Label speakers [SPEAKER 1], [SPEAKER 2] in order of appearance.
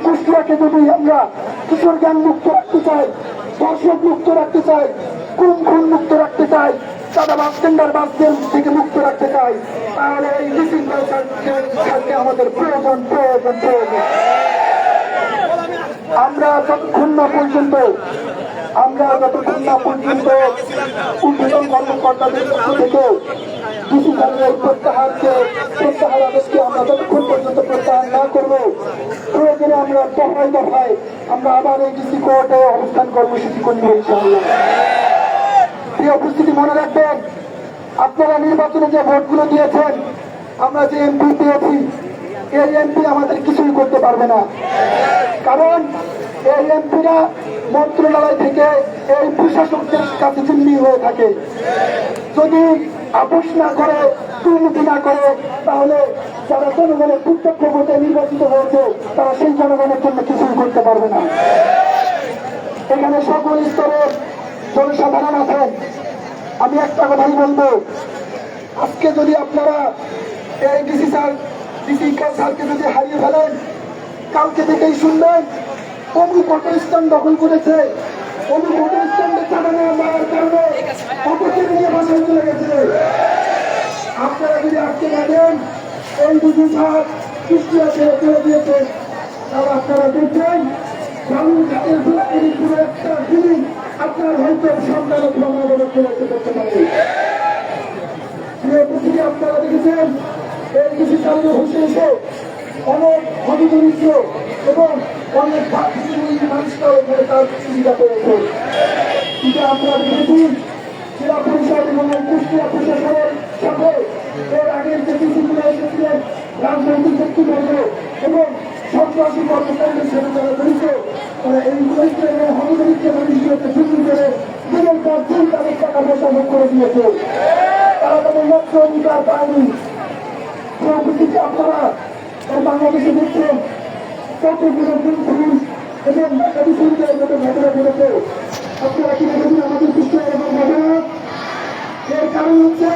[SPEAKER 1] কুষ্টিয়াকে যদি আমরা কিশোর জ্ঞান মুক্ত রাখতে চাই, দর্শক মুক্ত রাখতে চাই, খুন মুক্ত রাখতে চাই, চাঁদাবাজ টেন্ডারবাজদের থেকে মুক্ত রাখতে চাই, তাহলে এই ডিসিপ্লিন থাকতে আমাদের প্রয়োজন। আমরা যতক্ষণ না পর্যন্ত ঊর্ধ্বতন কর্মকর্তাদের পক্ষ থেকে ডিসিপ্লিনের প্রত্যাহার আদেশকে আমরা যতক্ষণ পর্যন্ত প্রত্যাহার না করবো, প্রয়োজনে আমরা দফায় আমরা আবার এই ডিসি কোর্টে অবস্থান কর্মসূচি করব ইনশাআল্লাহ। প্রিয় উপস্থিতি, মনে রাখবেন, আপনারা নির্বাচনে যে ভোটগুলো দিয়েছেন, আমরা যে এমপি পেয়েছি, এই এমপি আমাদের কিছুই করতে পারবে না। কারণ এই এমপিরা মন্ত্রণালয় থেকে এই প্রশাসকদের কাছে জিম্মি হয়ে থাকে। যদি আপোষ না করে, দুর্নীতি না করে, তাহলে যারা জনগণের প্রত্যক্ষ ভোটে নির্বাচিত হয়েছে তারা সেই জনগণের জন্য কিছুই করতে পারবে না। এখানে সকল স্তরের জনসাধারণ আছেন। আমি একটা কথাই বলবো, আজকে যদি আপনারা এই ডিসি স্যারকে যদি হারিয়ে ফেলেন, কালকে থেকেই শুনবেন অমুক অটো স্ট্যান্ড দখল করেছে, অমুক অটো স্ট্যান্ডে চাঁদা মারার কারণে অটোকে নিয়ে বাসায় চলে গেছে। আপনারা যদি আজকে দেখেন এই ডিসি স্যার কুষ্টিয়া ছেড়ে চলে দিয়েছে, তাহলে আপনারা দেখবেন বালুরঘাটের পুরো একটা জিনিস আপনার হয়তো সন্তান করতে পারে। আপনারা দেখেছেন এই ডিসি চালু বসে এসে অনেক হতদরিদ্র এবং অনেক মানুষরাও এখানে তার সুবিধা পেয়েছে। এটা আমরা দেখেছি জেলা পরিষদ এবং কুষ্টিয়া প্রশাসনের সাথে এর আগের যে ডিসিগুলো এসেছিলেন রাজনৈতিক ব্যক্তিবর্গ এবং সন্ত্রাসী কর্মকাণ্ডের সাথে যারা জড়িত, তারা এই দরিদ্র এবং হতদরিদ্র মানুষগুলোকে চুরি করে দিনের পর দিন তাদের টাকা পয়সা ভোগ করে দিয়েছে। তারা তাদের লক্ষ্য অধিকার পায়নি। আপনারা বাংলাদেশে দেখছেন কতগুলো পুলিশ এবং ঘটনা ঘটেছে। আপনারা কি দেখেছেন আমাদের বিশ্বে এরকম ঘটনা? এর কারণ হচ্ছে